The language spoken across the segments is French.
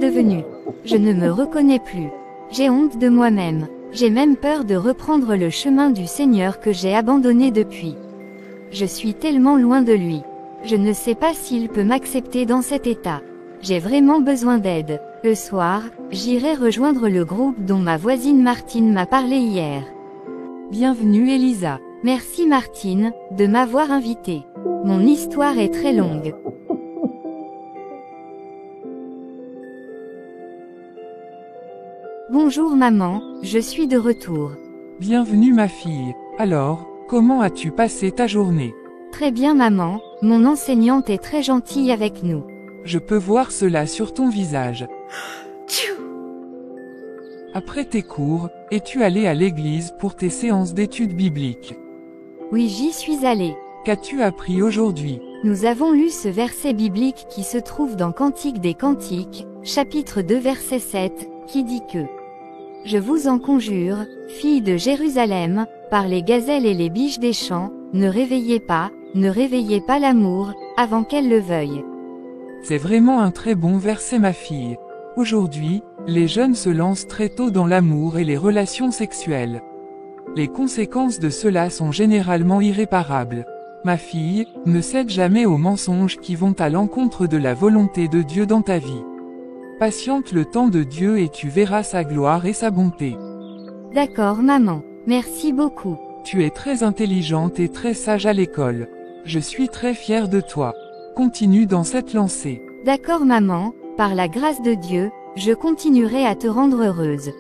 devenu? Je ne me reconnais plus. J'ai honte de moi-même. J'ai même peur de reprendre le chemin du Seigneur que j'ai abandonné depuis. Je suis tellement loin de lui. Je ne sais pas s'il peut m'accepter dans cet état. J'ai vraiment besoin d'aide. Le soir, j'irai rejoindre le groupe dont ma voisine Martine m'a parlé hier. Bienvenue Elisa. Merci Martine, de m'avoir invitée. Mon histoire est très longue. Bonjour maman, je suis de retour. Bienvenue ma fille. Alors, comment as-tu passé ta journée? Très bien maman, mon enseignante est très gentille avec nous. Je peux voir cela sur ton visage. Après tes cours, es-tu allé à l'église pour tes séances d'études bibliques? Oui, j'y suis allée. Qu'as-tu appris aujourd'hui? Nous avons lu ce verset biblique qui se trouve dans Cantique des Cantiques, chapitre 2 verset 7, qui dit que « Je vous en conjure, filles de Jérusalem, par les gazelles et les biches des champs, ne réveillez pas l'amour, avant qu'elle le veuille. » C'est vraiment un très bon verset ma fille. Aujourd'hui, les jeunes se lancent très tôt dans l'amour et les relations sexuelles. Les conséquences de cela sont généralement irréparables. Ma fille, ne cède jamais aux mensonges qui vont à l'encontre de la volonté de Dieu dans ta vie. Patiente le temps de Dieu et tu verras sa gloire et sa bonté. D'accord maman, merci beaucoup. Tu es très intelligente et très sage à l'école. Je suis très fière de toi. Continue dans cette lancée. D'accord maman, par la grâce de Dieu, je continuerai à te rendre heureuse.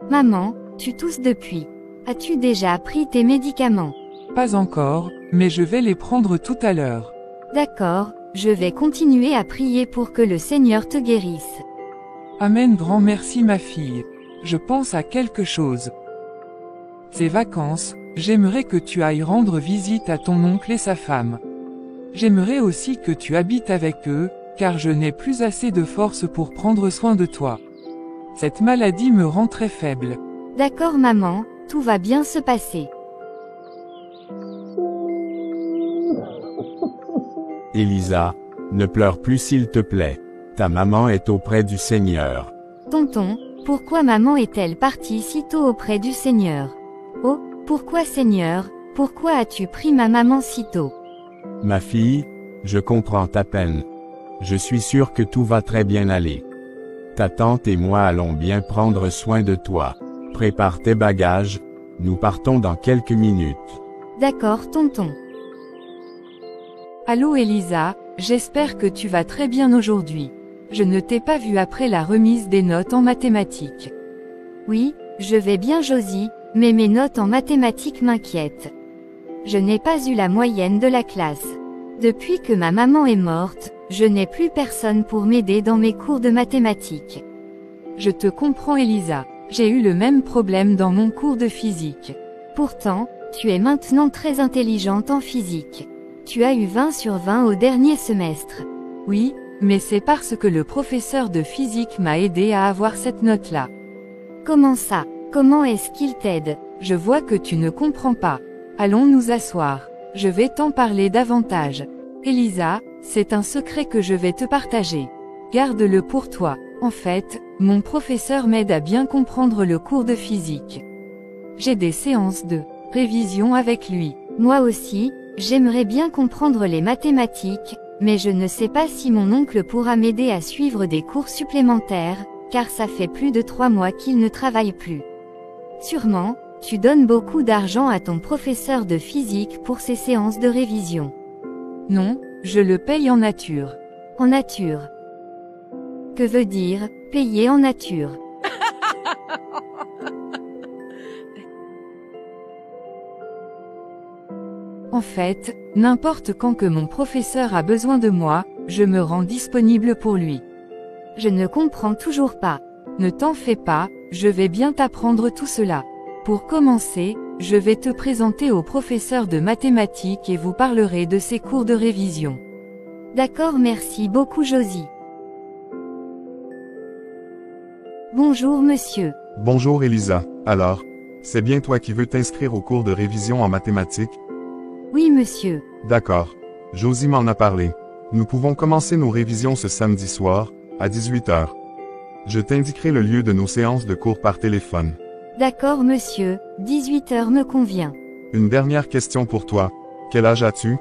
Maman, tu tousses depuis. As-tu déjà pris tes médicaments? Pas encore, mais je vais les prendre tout à l'heure. D'accord, je vais continuer à prier pour que le Seigneur te guérisse. Amen, grand merci ma fille. Je pense à quelque chose. Ces vacances, j'aimerais que tu ailles rendre visite à ton oncle et sa femme. J'aimerais aussi que tu habites avec eux, car je n'ai plus assez de force pour prendre soin de toi. Cette maladie me rend très faible. D'accord maman, tout va bien se passer. Elisa, ne pleure plus s'il te plaît. Ta maman est auprès du Seigneur. Tonton, pourquoi maman est-elle partie si tôt auprès du Seigneur? Oh, pourquoi Seigneur, pourquoi as-tu pris ma maman si tôt? Ma fille, je comprends ta peine. Je suis sûr que tout va très bien aller. Ta tante et moi allons bien prendre soin de toi. Prépare tes bagages, nous partons dans quelques minutes. D'accord tonton. Allô Elisa, j'espère que tu vas très bien aujourd'hui. Je ne t'ai pas vu après la remise des notes en mathématiques. Oui, je vais bien Josie, mais mes notes en mathématiques m'inquiètent. Je n'ai pas eu la moyenne de la classe. Depuis que ma maman est morte, je n'ai plus personne pour m'aider dans mes cours de mathématiques. Je te comprends Elisa, j'ai eu le même problème dans mon cours de physique. Pourtant, tu es maintenant très intelligente en physique. Tu as eu 20 sur 20 au dernier semestre. Oui, mais c'est parce que le professeur de physique m'a aidé à avoir cette note-là. Comment ça? Comment est-ce qu'il t'aide? Je vois que tu ne comprends pas. Allons nous asseoir. Je vais t'en parler davantage. Elisa, c'est un secret que je vais te partager. Garde-le pour toi. En fait, mon professeur m'aide à bien comprendre le cours de physique. J'ai des séances de révision avec lui. Moi aussi, j'aimerais bien comprendre les mathématiques, mais je ne sais pas si mon oncle pourra m'aider à suivre des cours supplémentaires, car ça fait plus de 3 mois qu'il ne travaille plus. Sûrement, tu donnes beaucoup d'argent à ton professeur de physique pour ses séances de révision. Non, je le paye en nature. En nature. Que veut dire, payer en nature? En fait, n'importe quand que mon professeur a besoin de moi, je me rends disponible pour lui. Je ne comprends toujours pas. Ne t'en fais pas, je vais bien t'apprendre tout cela. Pour commencer, je vais te présenter au professeur de mathématiques et vous parlerez de ses cours de révision. D'accord, merci beaucoup Josie. Bonjour monsieur. Bonjour Elisa. Alors, c'est bien toi qui veux t'inscrire au cours de révision en mathématiques? Oui monsieur. D'accord. Josie m'en a parlé. Nous pouvons commencer nos révisions ce samedi soir, à 18 h. Je t'indiquerai le lieu de nos séances de cours par téléphone. D'accord monsieur, 18 h me convient. Une dernière question pour toi. Quel âge as-tu?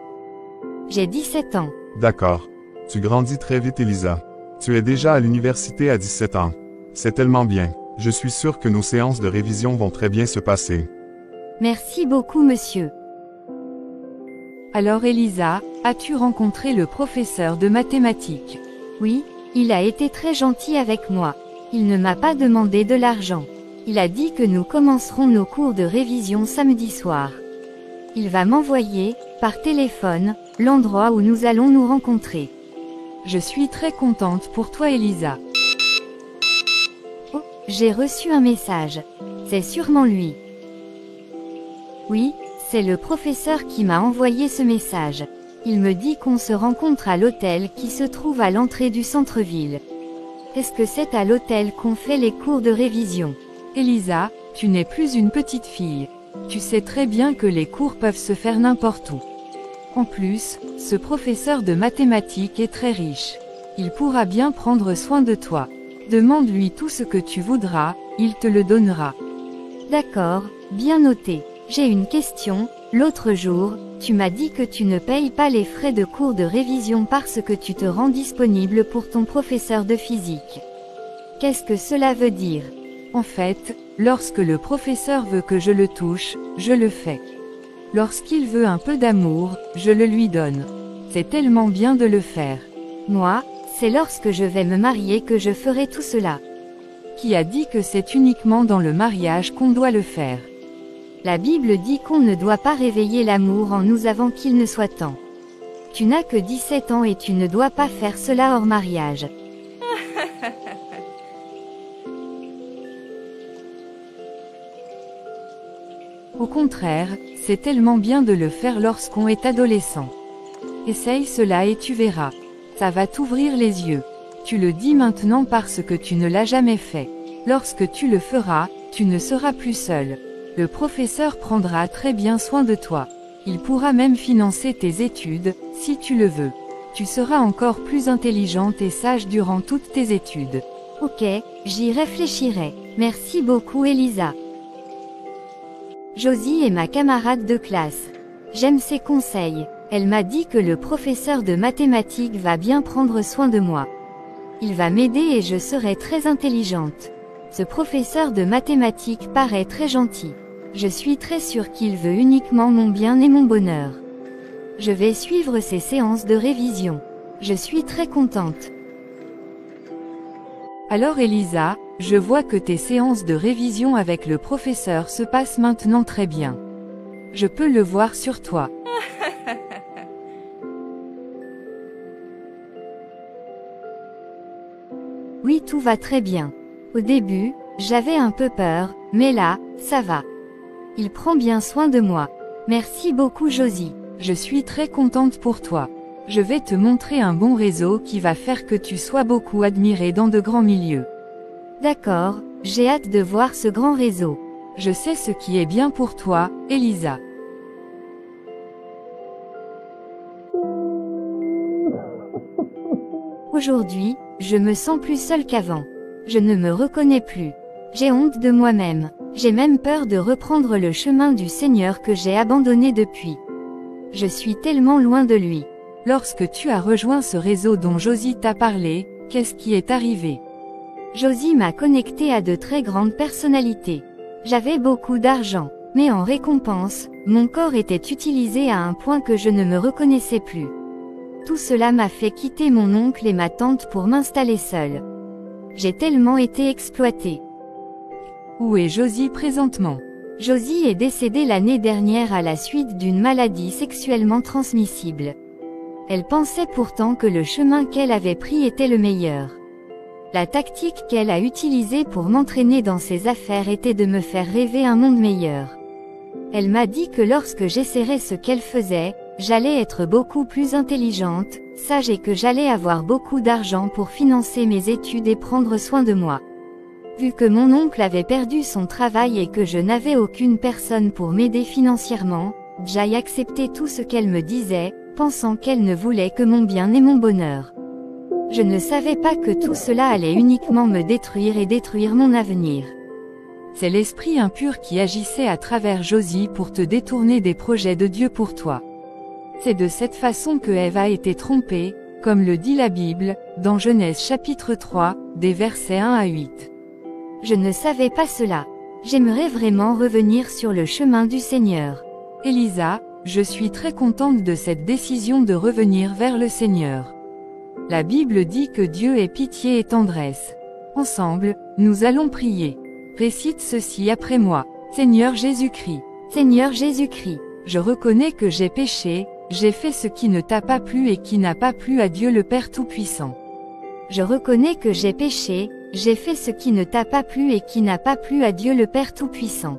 J'ai 17 ans. D'accord. Tu grandis très vite, Elisa. Tu es déjà à l'université à 17 ans. C'est tellement bien. Je suis sûr que nos séances de révision vont très bien se passer. Merci beaucoup monsieur. Alors Elisa, as-tu rencontré le professeur de mathématiques? Oui, il a été très gentil avec moi. Il ne m'a pas demandé de l'argent. Il a dit que nous commencerons nos cours de révision samedi soir. Il va m'envoyer, par téléphone, l'endroit où nous allons nous rencontrer. Je suis très contente pour toi Elisa. Oh, j'ai reçu un message. C'est sûrement lui. Oui, c'est le professeur qui m'a envoyé ce message. Il me dit qu'on se rencontre à l'hôtel qui se trouve à l'entrée du centre-ville. Est-ce que c'est à l'hôtel qu'on fait les cours de révision? Elisa, tu n'es plus une petite fille. Tu sais très bien que les cours peuvent se faire n'importe où. En plus, ce professeur de mathématiques est très riche. Il pourra bien prendre soin de toi. Demande-lui tout ce que tu voudras, il te le donnera. D'accord, bien noté. J'ai une question. L'autre jour, tu m'as dit que tu ne payes pas les frais de cours de révision parce que tu te rends disponible pour ton professeur de physique. Qu'est-ce que cela veut dire? En fait, lorsque le professeur veut que je le touche, je le fais. Lorsqu'il veut un peu d'amour, je le lui donne. C'est tellement bien de le faire. Moi, c'est lorsque je vais me marier que je ferai tout cela. Qui a dit que c'est uniquement dans le mariage qu'on doit le faire? La Bible dit qu'on ne doit pas réveiller l'amour en nous avant qu'il ne soit temps. Tu n'as que 17 ans et tu ne dois pas faire cela hors mariage. Au contraire, c'est tellement bien de le faire lorsqu'on est adolescent. Essaye cela et tu verras. Ça va t'ouvrir les yeux. Tu le dis maintenant parce que tu ne l'as jamais fait. Lorsque tu le feras, tu ne seras plus seul. Le professeur prendra très bien soin de toi. Il pourra même financer tes études, si tu le veux. Tu seras encore plus intelligente et sage durant toutes tes études. Ok, j'y réfléchirai. Merci beaucoup Elisa. Josie est ma camarade de classe. J'aime ses conseils. Elle m'a dit que le professeur de mathématiques va bien prendre soin de moi. Il va m'aider et je serai très intelligente. Ce professeur de mathématiques paraît très gentil. Je suis très sûre qu'il veut uniquement mon bien et mon bonheur. Je vais suivre ses séances de révision. Je suis très contente. Alors Elisa, je vois que tes séances de révision avec le professeur se passent maintenant très bien. Je peux le voir sur toi. Oui, tout va très bien. Au début, j'avais un peu peur, mais là, ça va. Il prend bien soin de moi. Merci beaucoup Josie. Je suis très contente pour toi. Je vais te montrer un bon réseau qui va faire que tu sois beaucoup admirée dans de grands milieux. D'accord, j'ai hâte de voir ce grand réseau. Je sais ce qui est bien pour toi, Elisa. Aujourd'hui, je me sens plus seule qu'avant. Je ne me reconnais plus. J'ai honte de moi-même. J'ai même peur de reprendre le chemin du Seigneur que j'ai abandonné depuis. Je suis tellement loin de lui. Lorsque tu as rejoint ce réseau dont Josie t'a parlé, qu'est-ce qui est arrivé? Josie m'a connecté à de très grandes personnalités. J'avais beaucoup d'argent, mais en récompense, mon corps était utilisé à un point que je ne me reconnaissais plus. Tout cela m'a fait quitter mon oncle et ma tante pour m'installer seule. J'ai tellement été exploitée. Où est Josie présentement? Josie est décédée l'année dernière à la suite d'une maladie sexuellement transmissible. Elle pensait pourtant que le chemin qu'elle avait pris était le meilleur. La tactique qu'elle a utilisée pour m'entraîner dans ses affaires était de me faire rêver un monde meilleur. Elle m'a dit que lorsque j'essaierais ce qu'elle faisait, j'allais être beaucoup plus intelligente, sage et que j'allais avoir beaucoup d'argent pour financer mes études et prendre soin de moi. Vu que mon oncle avait perdu son travail et que je n'avais aucune personne pour m'aider financièrement, j'ai accepté tout ce qu'elle me disait, pensant qu'elle ne voulait que mon bien et mon bonheur. Je ne savais pas que tout cela allait uniquement me détruire et détruire mon avenir. C'est l'esprit impur qui agissait à travers Josie pour te détourner des projets de Dieu pour toi. C'est de cette façon que Ève a été trompée, comme le dit la Bible, dans Genèse chapitre 3, des versets 1 à 8. Je ne savais pas cela. J'aimerais vraiment revenir sur le chemin du Seigneur. Elisa, je suis très contente de cette décision de revenir vers le Seigneur. La Bible dit que Dieu est pitié et tendresse. Ensemble, nous allons prier. Récite ceci après moi. Seigneur Jésus-Christ. Seigneur Jésus-Christ. Je reconnais que j'ai péché, j'ai fait ce qui ne t'a pas plu et qui n'a pas plu à Dieu le Père Tout-Puissant. Je reconnais que j'ai péché, j'ai fait ce qui ne t'a pas plu et qui n'a pas plu à Dieu le Père Tout-Puissant.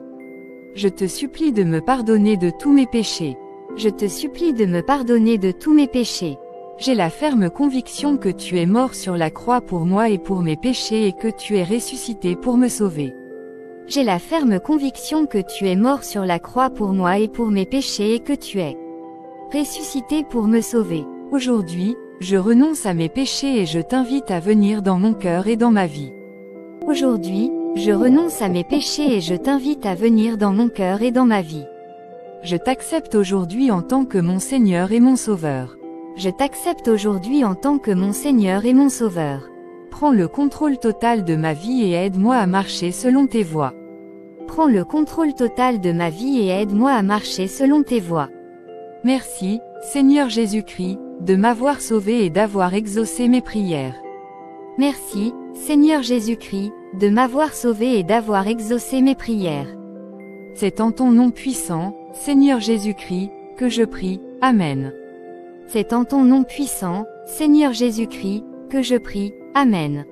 Je te supplie de me pardonner de tous mes péchés. Je te supplie de me pardonner de tous mes péchés. J'ai la ferme conviction que tu es mort sur la croix pour moi et pour mes péchés et que tu es ressuscité pour me sauver. J'ai la ferme conviction que tu es mort sur la croix pour moi et pour mes péchés et que tu es ressuscité pour me sauver. Aujourd'hui, je renonce à mes péchés et je t'invite à venir dans mon cœur et dans ma vie. Aujourd'hui, je renonce à mes péchés et je t'invite à venir dans mon cœur et dans ma vie. Je t'accepte aujourd'hui en tant que mon Seigneur et mon Sauveur. Je t'accepte aujourd'hui en tant que mon Seigneur et mon Sauveur. Prends le contrôle total de ma vie et aide-moi à marcher selon tes voies. Prends le contrôle total de ma vie et aide-moi à marcher selon tes voies. Merci, Seigneur Jésus-Christ, de m'avoir sauvé et d'avoir exaucé mes prières. Merci, Seigneur Jésus-Christ, de m'avoir sauvé et d'avoir exaucé mes prières. C'est en ton nom puissant, Seigneur Jésus-Christ, que je prie. Amen. C'est en ton nom puissant, Seigneur Jésus-Christ, que je prie. Amen.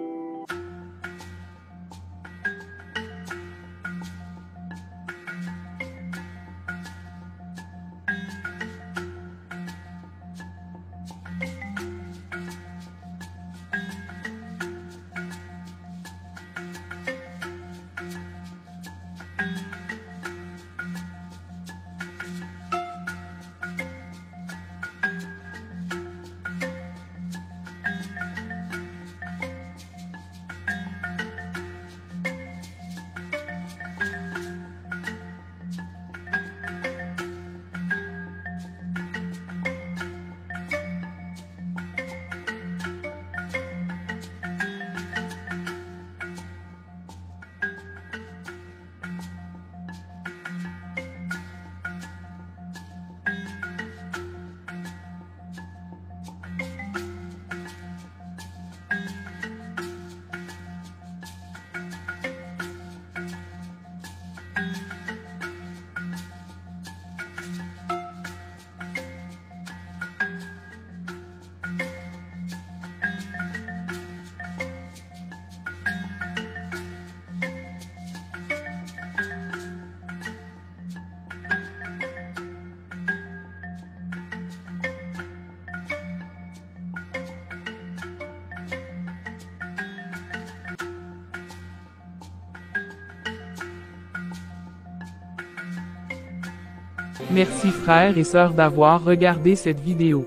Merci frères et sœurs d'avoir regardé cette vidéo.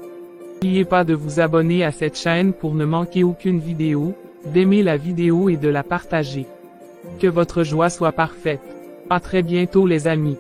N'oubliez pas de vous abonner à cette chaîne pour ne manquer aucune vidéo, d'aimer la vidéo et de la partager. Que votre joie soit parfaite. À très bientôt les amis.